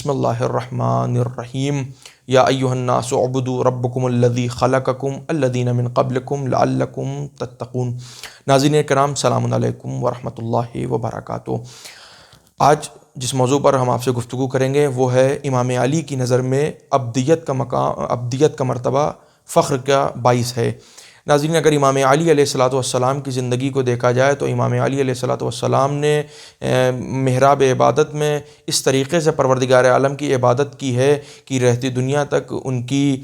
بسم اللہ الرحمن الرحیم یا ایھا الناس اعبدوا ربکم الذی خلقکم الذین من قبلکم لعلکم تتقون۔ ناظرین کرام، السلام علیکم ورحمۃ اللہ وبرکاتہ۔ آج جس موضوع پر ہم آپ سے گفتگو کریں گے وہ ہے امام علی کی نظر میں ابدیت کا مقام، ابدیت کا مرتبہ فخر کا باعث ہے۔ ناظرین، اگر امام علی علیہ الصلاۃ والسلام کی زندگی کو دیکھا جائے تو امام علی علیہ الصلاۃ والسلام نے محراب عبادت میں اس طریقے سے پروردگار عالم کی عبادت کی ہے کہ رہتی دنیا تک ان کی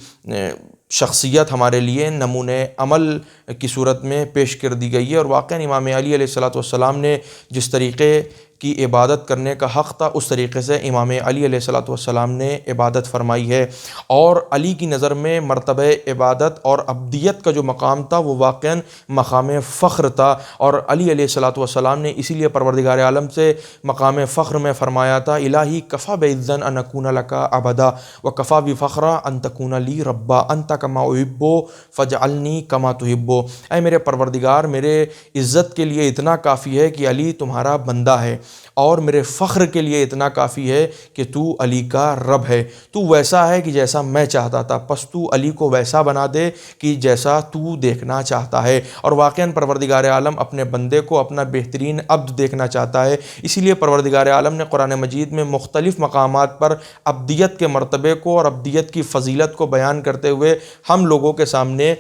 شخصیت ہمارے لیے نمونۂ عمل کی صورت میں پیش کر دی گئی ہے، اور واقعاً امام علی علیہ الصلاۃ والسلام نے جس طریقے کی عبادت کرنے کا حق تھا اس طریقے سے امام علی علیہ الصلاۃ والسلام نے عبادت فرمائی ہے، اور علی کی نظر میں مرتبہ عبادت اور ابدیت کا جو مقام تھا وہ واقعاً مقام فخر تھا، اور علی علیہ الصلاۃ والسلام نے اسی لیے پروردگار عالم سے مقام فخر میں فرمایا تھا الہی کفا بعزا ان اکون لک عبدا وکفا بفخرا ان تکون لی ربا انت کما احب فاجعلنی کما تحب۔ اے میرے پروردگار، میرے عزت کے لیے اتنا کافی ہے کہ علی تمہارا بندہ ہے، اور میرے فخر کے لیے اتنا کافی ہے کہ تو علی کا رب ہے، تو ویسا ہے کہ جیسا میں چاہتا تھا، پس تو علی کو ویسا بنا دے کہ جیسا تو دیکھنا چاہتا ہے۔ اور واقعاً پروردگار عالم اپنے بندے کو اپنا بہترین عبد دیکھنا چاہتا ہے، اسی لیے پروردگار عالم نے قرآن مجید میں مختلف مقامات پر ابدیت کے مرتبے کو اور ابدیت کی فضیلت کو بیان کرتے ہوئے ہم لوگوں کے سامنے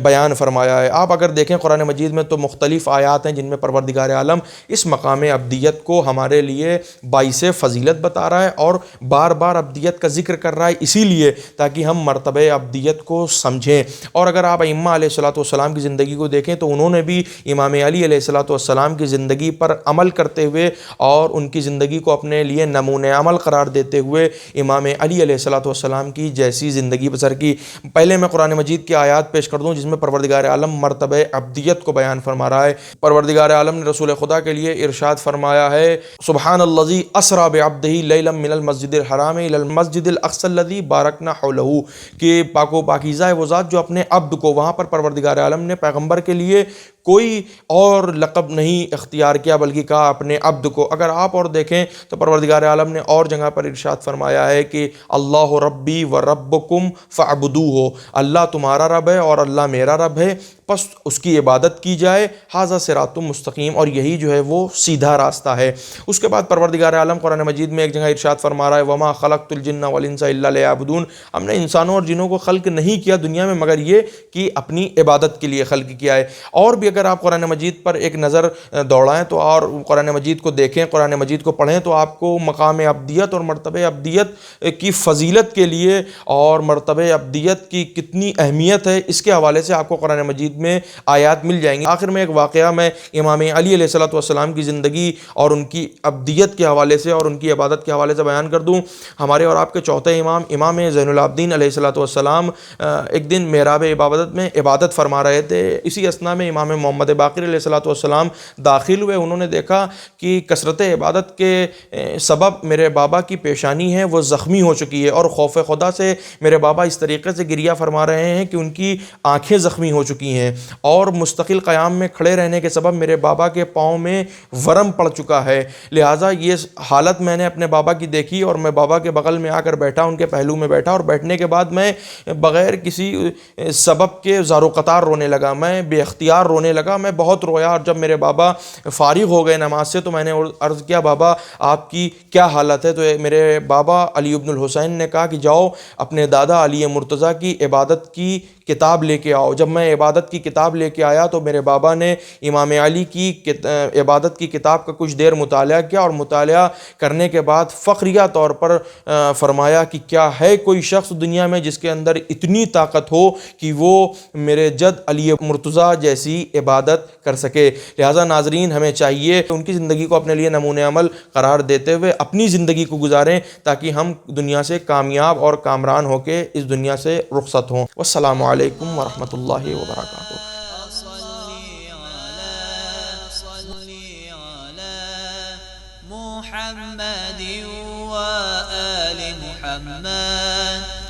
بیان فرمایا ہے۔ آپ اگر دیکھیں قرآن مجید میں تو مختلف آیات ہیں جن میں پروردگار عالم اس مقام ابدیت کو ہمارے لیے باعث فضیلت بتا رہا ہے، اور بار بار ابدیت کا ذکر کر رہا ہے اسی لیے تاکہ ہم مرتبہ ابدیت کو سمجھیں۔ اور اگر آپ ائمہ علیہ الصلوۃ والسلام کی زندگی کو دیکھیں تو انہوں نے بھی امام علی علیہ الصلوۃ والسلام کی زندگی پر عمل کرتے ہوئے اور ان کی زندگی کو اپنے لیے نمونۂ عمل قرار دیتے ہوئے امام علی علیہ الصلوۃ والسلام کی جیسی زندگی بسر کی۔ پہلے میں قرآن مجید کی آیات پیش کر دوں جس میں پروردگار عالم مرتبہ ابدیت کو بیان فرما رہا ہے۔ پروردگار عالم نے رسول خدا کے لیے ارشاد فرمایا ہے سبحان الذی اسری بعبدہ لیلا من المسجد الحرام الی المسجد الاقصی الذی بارکنا حولہ، کہ پاک و پاکیزہ ہے وہ ذات جو اپنے عبد کو، وہاں پر پروردگار عالم نے پیغمبر کے لیے کوئی اور لقب نہیں اختیار کیا بلکہ کہا اپنے عبد کو۔ اگر آپ اور دیکھیں تو پروردگار عالم نے اور جگہ پر ارشاد فرمایا ہے کہ اللہ ربی و ربکم فاعبدوہ، اللہ تمہارا رب ہے اور اللہ میرا رب ہے، پس اس کی عبادت کی جائے، ھذا صراط مستقیم، اور یہی جو ہے وہ سیدھا راستہ ہے۔ اس کے بعد پروردگار عالم قرآن مجید میں ایک جگہ ارشاد فرما رہا ہے وما خلقت الجن والانس الا لیعبدون، ہم نے انسانوں اور جنوں کو خلق نہیں کیا دنیا میں مگر یہ کہ اپنی عبادت کے لیے خلق کیا ہے۔ اور بھی اگر آپ قرآن مجید پر ایک نظر دوڑائیں تو اور قرآن مجید کو دیکھیں، قرآن مجید کو پڑھیں تو آپ کو مقام ابدیت اور مرتبہ ابدیت کی فضیلت کے لیے اور مرتبہ ابدیت کی کتنی اہمیت ہے اس کے حوالے سے آپ کو قرآن مجید میں آیات مل جائیں گی۔ آخر میں ایک واقعہ میں امام علی علیہ الصلوۃ والسلام کی زندگی اور ان کی ابدیت کے حوالے سے اور ان کی عبادت کے حوالے سے بیان کر دوں۔ ہمارے اور آپ کے چوتھے امام امام زین العابدین علیہ الصلوۃ والسلام ایک دن محراب عبادت میں عبادت فرما رہے تھے، اسی اثناء میں امام محمد باقر علیہ الصلوۃ والسلام داخل ہوئے۔ انہوں نے دیکھا کہ کثرت عبادت کے سبب میرے بابا کی پیشانی ہے وہ زخمی ہو چکی ہے، اور خوف خدا سے میرے بابا اس طریقے سے گریہ فرما رہے ہیں کہ ان کی آنکھیں زخمی ہو چکی ہیں، اور مستقل قیام میں کھڑے رہنے کے سبب میرے بابا کے پاؤں میں ورم پڑ چکا ہے، لہٰذا یہ حالت میں نے اپنے بابا کی دیکھی اور میں بابا کے بغل میں آ کر بیٹھا، ان کے پہلو میں بیٹھا، اور بیٹھنے کے بعد میں بغیر کسی سبب کے زار و قطار رونے لگا، میں بے اختیار رونے لگا، میں بہت رویا، اور جب میرے بابا فارغ ہو گئے نماز سے تو میں نے عرض کیا بابا آپ کی کیا حالت ہے؟ تو میرے بابا علی ابن الحسین نے کہا کہ جاؤ اپنے دادا علی مرتضیٰ کی عبادت کی کتاب لے کے آؤ۔ جب میں عبادت کی کتاب لے کے آیا تو میرے بابا نے امام علی کی عبادت کی کتاب کا کچھ دیر مطالعہ کیا، اور مطالعہ کرنے کے بعد فخریہ طور پر فرمایا کہ کیا ہے کوئی شخص دنیا میں جس کے اندر اتنی طاقت ہو کہ وہ میرے جد علی مرتضیٰ جیسی عبادت کر سکے۔ لہٰذا ناظرین ہمیں چاہیے ان کی زندگی کو اپنے لیے نمونۂ عمل قرار دیتے ہوئے اپنی زندگی کو گزاریں تاکہ ہم دنیا سے کامیاب اور کامران ہو کے اس دنیا سے رخصت ہوں۔ والسلام علیکم ورحمۃ اللہ وبرکاتہ۔ محمد وآل محمد